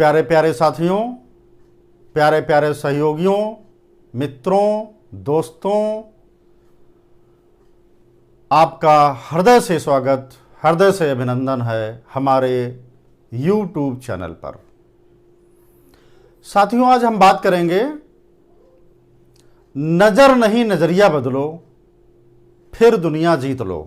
प्यारे प्यारे साथियों, प्यारे प्यारे सहयोगियों, मित्रों, दोस्तों, आपका हृदय से स्वागत, हृदय से अभिनंदन है हमारे YouTube चैनल पर। साथियों, आज हम बात करेंगे नजर नहीं नजरिया बदलो, फिर दुनिया जीत लो।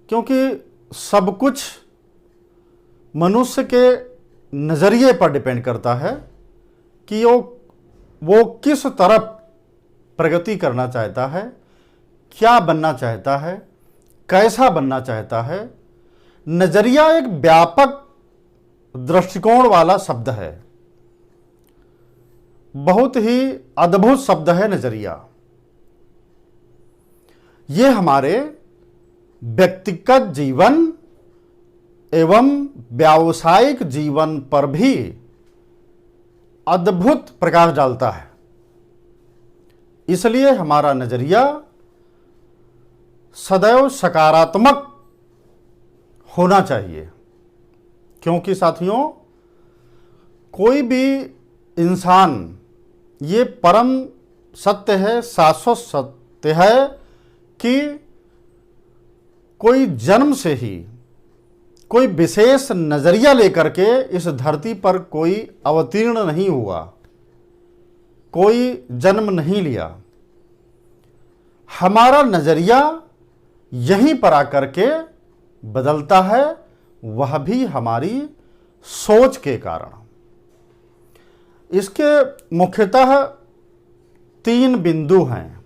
क्योंकि सब कुछ मनुष्य के नजरिए पर डिपेंड करता है कि वो किस तरफ प्रगति करना चाहता है, क्या बनना चाहता है, कैसा बनना चाहता है। नजरिया एक व्यापक दृष्टिकोण वाला शब्द है, बहुत ही अद्भुत शब्द है नजरिया। ये हमारे व्यक्तिगत जीवन एवं व्यावसायिक जीवन पर भी अद्भुत प्रकाश डालता है। इसलिए हमारा नजरिया सदैव सकारात्मक होना चाहिए। क्योंकि साथियों, कोई भी इंसान, ये परम सत्य है, शाश्वत सत्य है कि कोई जन्म से ही कोई विशेष नजरिया लेकर के इस धरती पर कोई अवतीर्ण नहीं हुआ, कोई जन्म नहीं लिया। हमारा नजरिया यहीं पर आकर के बदलता है, वह भी हमारी सोच के कारण। इसके मुख्यतः 3 बिंदु हैं।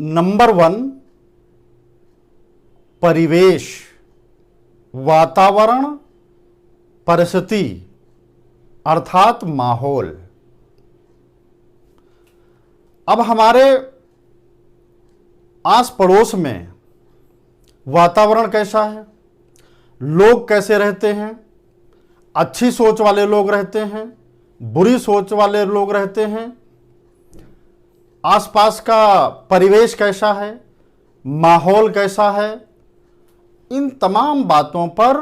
नंबर 1, परिवेश, वातावरण, परिस्थिति अर्थात माहौल। अब हमारे आस पड़ोस में वातावरण कैसा है, लोग कैसे रहते हैं, अच्छी सोच वाले लोग रहते हैं, बुरी सोच वाले लोग रहते हैं, आसपास का परिवेश कैसा है, माहौल कैसा है, इन तमाम बातों पर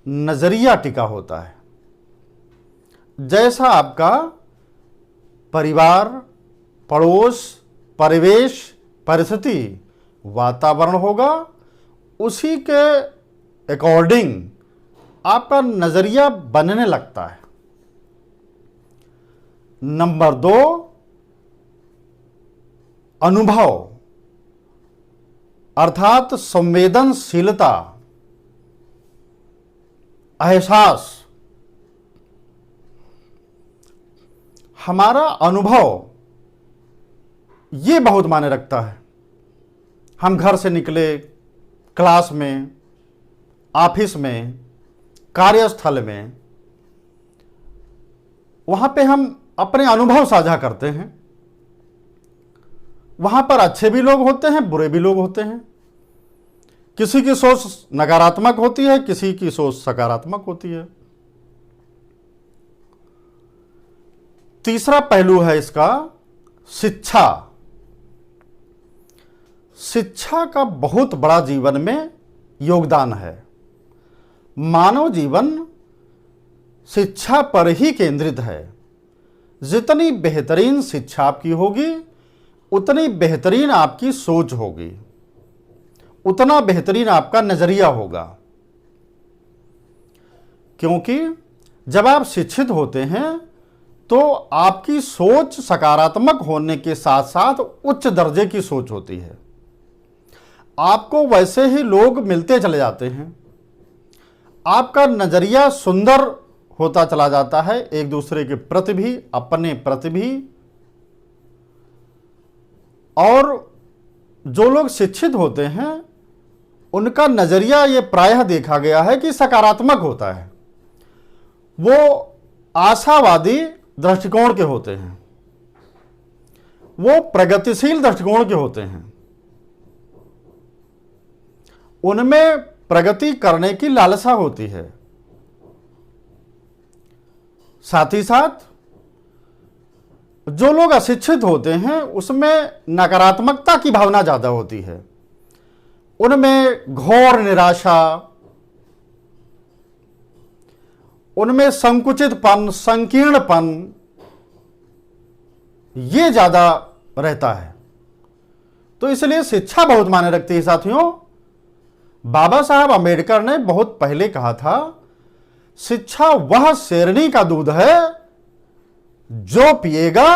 नजरिया टिका होता है। जैसा आपका परिवार, पड़ोस, परिवेश, परिस्थिति, वातावरण होगा, उसी के अकॉर्डिंग आपका नजरिया बनने लगता है। नंबर 2, अनुभव अर्थात संवेदनशीलता, एहसास। हमारा अनुभव ये बहुत मायने रखता है। हम घर से निकले, क्लास में, ऑफिस में, कार्यस्थल में, वहां पे हम अपने अनुभव साझा करते हैं। वहां पर अच्छे भी लोग होते हैं, बुरे भी लोग होते हैं। किसी की सोच नकारात्मक होती है, किसी की सोच सकारात्मक होती है। तीसरा पहलू है इसका शिक्षा। शिक्षा का बहुत बड़ा जीवन में योगदान है। मानव जीवन शिक्षा पर ही केंद्रित है। जितनी बेहतरीन शिक्षा आपकी होगी, उतनी बेहतरीन आपकी सोच होगी, उतना बेहतरीन आपका नजरिया होगा। क्योंकि जब आप शिक्षित होते हैं तो आपकी सोच सकारात्मक होने के साथ साथ उच्च दर्जे की सोच होती है। आपको वैसे ही लोग मिलते चले जाते हैं, आपका नजरिया सुंदर होता चला जाता है, एक दूसरे के प्रति भी, अपने प्रति भी। और जो लोग शिक्षित होते हैं उनका नजरिया ये प्रायः देखा गया है कि सकारात्मक होता है। वो आशावादी दृष्टिकोण के होते हैं, वो प्रगतिशील दृष्टिकोण के होते हैं, उनमें प्रगति करने की लालसा होती है। साथ ही साथ जो लोग अशिक्षित होते हैं उसमें नकारात्मकता की भावना ज़्यादा होती है। उनमें घोर निराशा, उनमें संकुचितपन, संकीर्णपन ये ज्यादा रहता है। तो इसलिए शिक्षा बहुत मायने रखती है साथियों। बाबा साहब अम्बेडकर ने बहुत पहले कहा था, शिक्षा वह शेरनी का दूध है जो पिएगा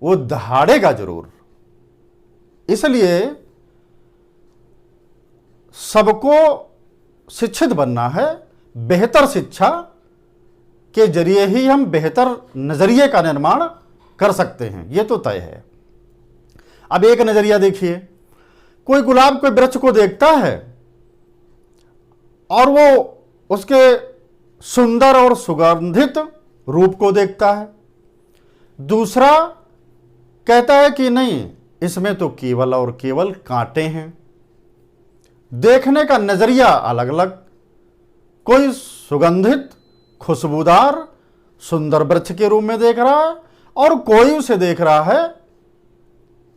वो दहाड़ेगा जरूर। इसलिए सबको शिक्षित बनना है। बेहतर शिक्षा के जरिए ही हम बेहतर नजरिए का निर्माण कर सकते हैं, यह तो तय है। अब एक नजरिया देखिए, कोई गुलाब के वृक्ष को देखता है और वो उसके सुंदर और सुगंधित रूप को देखता है। दूसरा कहता है कि नहीं, इसमें तो केवल और केवल कांटे हैं। देखने का नजरिया अलग अलग। कोई सुगंधित, खुशबूदार, सुंदर वृक्ष के रूप में देख रहा है और कोई उसे देख रहा है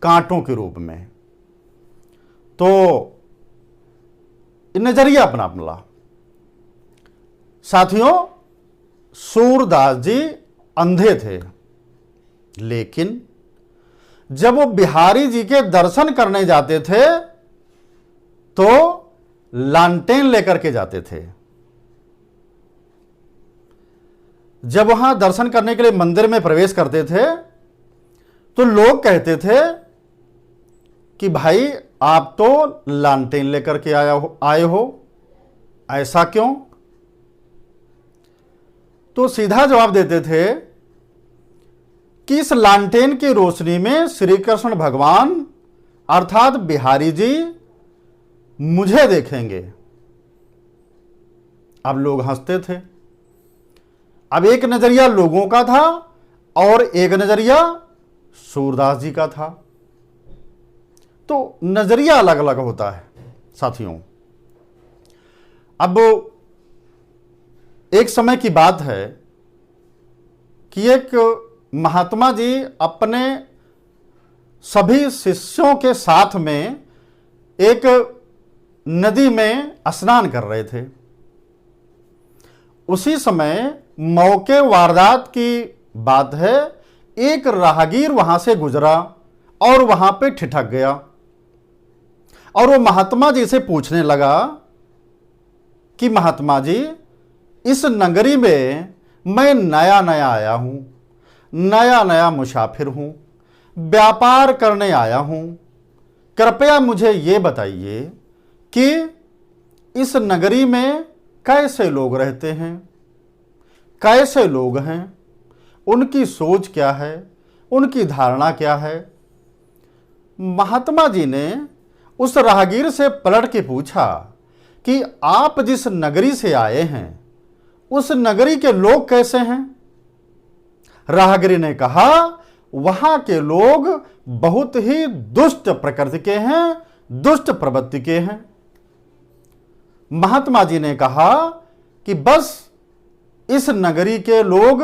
कांटों के रूप में। तो नजरिया अपना अपना। साथियों, सूरदास जी अंधे थे, लेकिन जब वो बिहारी जी के दर्शन करने जाते थे तो लालटेन लेकर के जाते थे। जब वहां दर्शन करने के लिए मंदिर में प्रवेश करते थे तो लोग कहते थे कि भाई आप तो लालटेन लेकर के आए हो, ऐसा क्यों? तो सीधा जवाब देते थे कि इस लालटेन की रोशनी में श्री कृष्ण भगवान अर्थात बिहारी जी मुझे देखेंगे। अब लोग हंसते थे। अब एक नजरिया लोगों का था और एक नजरिया सूरदास जी का था। तो नजरिया अलग अलग होता है साथियों। अब एक समय की बात है कि एक महात्मा जी अपने सभी शिष्यों के साथ में एक नदी में स्नान कर रहे थे। उसी समय मौके वारदात की बात है, एक राहगीर वहां से गुजरा और वहां पे ठिठक गया और वो महात्मा जी से पूछने लगा कि महात्मा जी, इस नगरी में मैं नया नया आया हूं, नया नया मुसाफिर हूं, व्यापार करने आया हूं, कृपया मुझे ये बताइए कि इस नगरी में कैसे लोग रहते हैं, कैसे लोग हैं, उनकी सोच क्या है, उनकी धारणा क्या है। महात्मा जी ने उस राहगीर से पलट के पूछा कि आप जिस नगरी से आए हैं उस नगरी के लोग कैसे हैं? राहगीर ने कहा, वहां के लोग बहुत ही दुष्ट प्रकृति के हैं, दुष्ट प्रवृत्ति के हैं। महात्मा जी ने कहा कि बस इस नगरी के लोग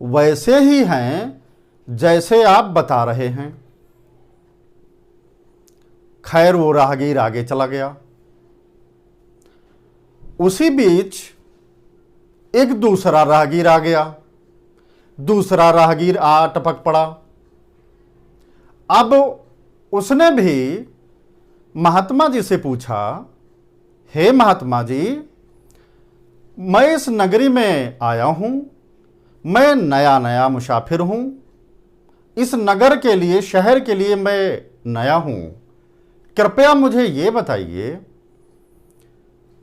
वैसे ही हैं जैसे आप बता रहे हैं। खैर वो राहगीर आगे चला गया। उसी बीच एक दूसरा राहगीर आ गया। दूसरा राहगीर आ टपक पड़ा। अब उसने भी महात्मा जी से पूछा, हे महात्मा जी, मैं इस नगरी में आया हूं, मैं नया नया मुसाफिर हूं, इस नगर के लिए, शहर के लिए मैं नया हूं, कृपया मुझे ये बताइए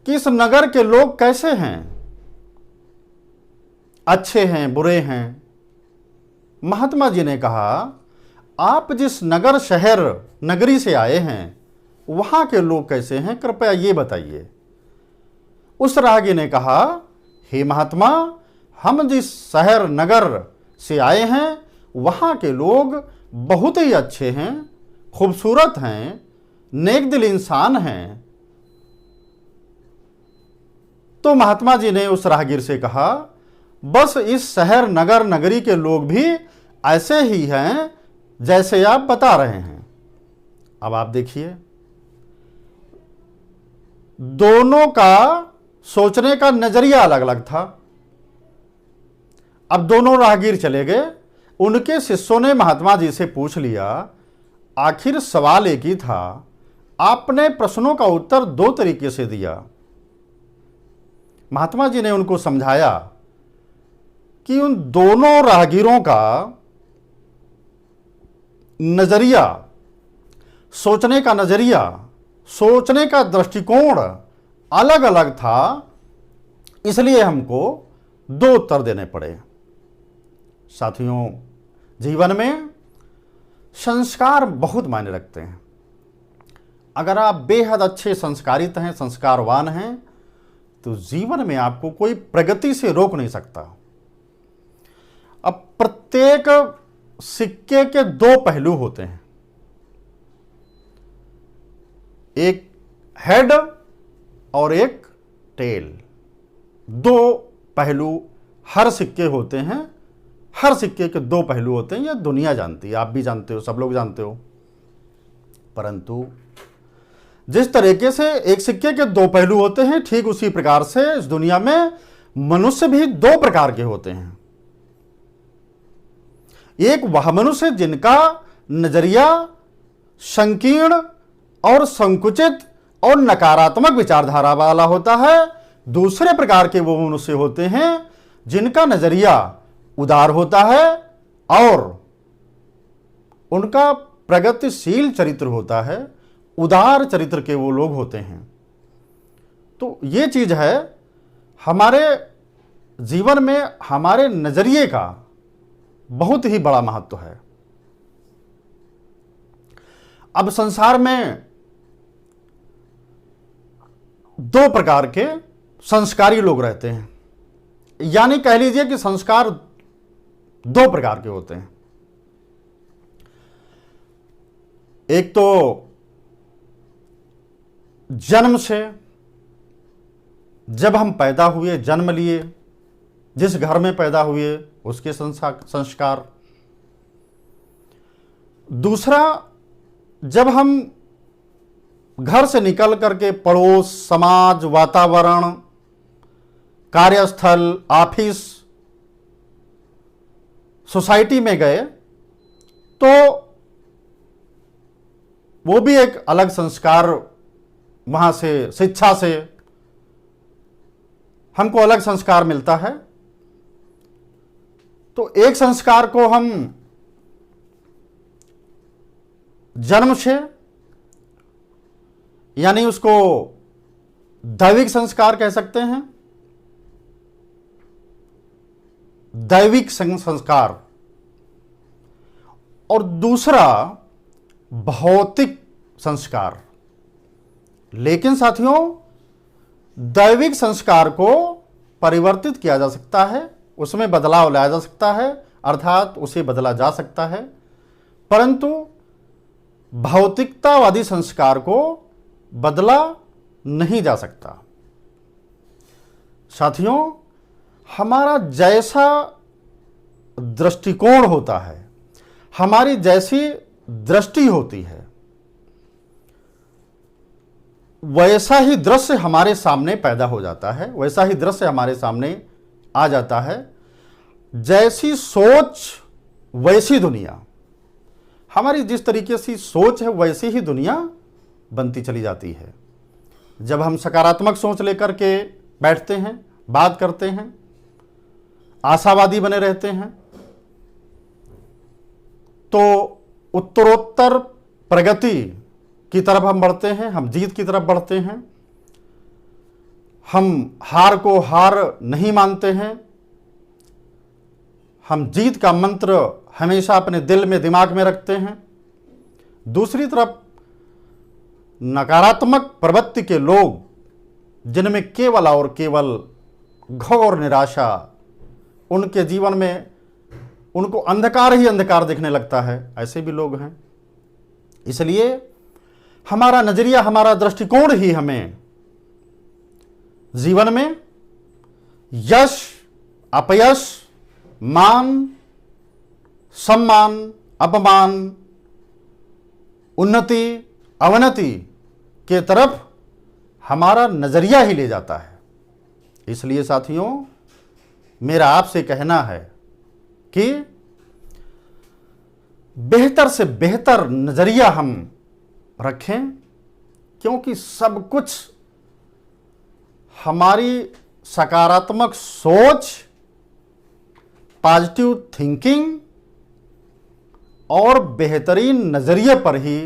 कि इस नगर के लोग कैसे हैं, अच्छे हैं, बुरे हैं? महात्मा जी ने कहा, आप जिस नगर, शहर, नगरी से आए हैं वहां के लोग कैसे हैं, कृपया ये बताइए। उस राहगीर ने कहा, हे महात्मा, हम जिस शहर, नगर से आए हैं वहां के लोग बहुत ही अच्छे हैं, खूबसूरत हैं, नेक दिल इंसान हैं। तो महात्मा जी ने उस राहगीर से कहा, बस इस शहर, नगर, नगरी के लोग भी ऐसे ही हैं जैसे आप बता रहे हैं। अब आप देखिए, दोनों का सोचने का नजरिया अलग अलग था। अब दोनों राहगीर चले गए। उनके शिष्यों ने महात्मा जी से पूछ लिया, आखिर सवाल एक ही था, आपने प्रश्नों का उत्तर दो तरीके से दिया। महात्मा जी ने उनको समझाया कि उन दोनों राहगीरों का नजरिया, सोचने का नजरिया, सोचने का दृष्टिकोण अलग अलग था, इसलिए हमको दो उत्तर देने पड़े। साथियों, जीवन में संस्कार बहुत मायने रखते हैं। अगर आप बेहद अच्छे संस्कारित हैं, संस्कारवान हैं, तो जीवन में आपको कोई प्रगति से रोक नहीं सकता। अब प्रत्येक सिक्के के दो पहलू होते हैं, एक हेड और एक टेल। दो पहलू हर सिक्के होते हैं, हर सिक्के के दो पहलू होते हैं। यह दुनिया जानती है, आप भी जानते हो, सब लोग जानते हो। परंतु जिस तरीके से एक सिक्के के दो पहलू होते हैं, ठीक उसी प्रकार से इस दुनिया में मनुष्य भी दो प्रकार के होते हैं। एक वह मनुष्य जिनका नजरिया संकीर्ण और संकुचित और नकारात्मक विचारधारा वाला होता है। दूसरे प्रकार के वो मनुष्य होते हैं जिनका नजरिया उदार होता है और उनका प्रगतिशील चरित्र होता है। उदार चरित्र के वो लोग होते हैं। तो ये चीज है, हमारे जीवन में हमारे नजरिए का बहुत ही बड़ा महत्व है। अब संसार में दो प्रकार के संस्कारी लोग रहते हैं, यानी कह लीजिए कि संस्कार दो प्रकार के होते हैं। एक तो जन्म से, जब हम पैदा हुए, जन्म लिए, जिस घर में पैदा हुए उसके संस्कार। दूसरा, जब हम घर से निकल करके पड़ोस, समाज, वातावरण, कार्यस्थल, ऑफिस, सोसाइटी में गए, तो वो भी एक अलग संस्कार, वहां से शिक्षा से हमको अलग संस्कार मिलता है। तो एक संस्कार को हम जन्म से, यानी उसको दैविक संस्कार कह सकते हैं, दैविक संस्कार। और दूसरा भौतिक संस्कार। लेकिन साथियों, दैविक संस्कार को परिवर्तित किया जा सकता है, उसमें बदलाव लाया जा सकता है, अर्थात उसे बदला जा सकता है। परंतु भौतिकतावादी संस्कार को बदला नहीं जा सकता। साथियों, हमारा जैसा दृष्टिकोण होता है, हमारी जैसी दृष्टि होती है, वैसा ही दृश्य हमारे सामने पैदा हो जाता है, वैसा ही दृश्य हमारे सामने आ जाता है। जैसी सोच वैसी दुनिया। हमारी जिस तरीके से सोच है वैसी ही दुनिया बनती चली जाती है। जब हम सकारात्मक सोच लेकर के बैठते हैं, बात करते हैं, आशावादी बने रहते हैं, तो उत्तरोत्तर प्रगति की तरफ हम बढ़ते हैं, हम जीत की तरफ बढ़ते हैं। हम हार को हार नहीं मानते हैं। हम जीत का मंत्र हमेशा अपने दिल में, दिमाग में रखते हैं। दूसरी तरफ नकारात्मक प्रवृत्ति के लोग, जिनमें केवल और केवल घोर निराशा, उनके जीवन में उनको अंधकार ही अंधकार दिखने लगता है, ऐसे भी लोग हैं। इसलिए हमारा नजरिया, हमारा दृष्टिकोण ही हमें जीवन में यश, अपयश, मान, सम्मान, अपमान, उन्नति, अवनति के तरफ हमारा नजरिया ही ले जाता है। इसलिए साथियों, मेरा आपसे कहना है कि बेहतर से बेहतर नजरिया हम रखें, क्योंकि सब कुछ हमारी सकारात्मक सोच, पॉजिटिव थिंकिंग और बेहतरीन नजरिए पर ही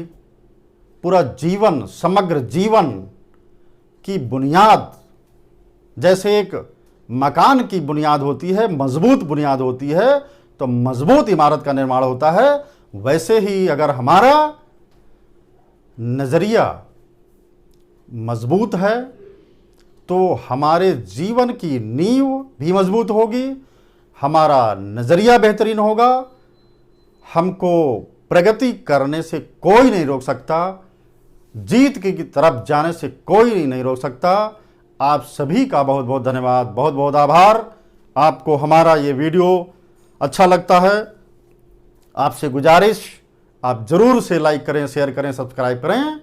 पूरा जीवन, समग्र जीवन की बुनियाद, जैसे एक मकान की बुनियाद होती है, मजबूत बुनियाद होती है, तो मजबूत इमारत का निर्माण होता है, वैसे ही अगर हमारा नजरिया मजबूत है तो हमारे जीवन की नींव भी मजबूत होगी, हमारा नजरिया बेहतरीन होगा, हमको प्रगति करने से कोई नहीं रोक सकता, जीत की तरफ जाने से कोई नहीं रोक सकता। आप सभी का बहुत बहुत धन्यवाद, बहुत बहुत आभार। आपको हमारा ये वीडियो अच्छा लगता है, आपसे गुजारिश, आप जरूर से लाइक करें, शेयर करें, सब्सक्राइब करें।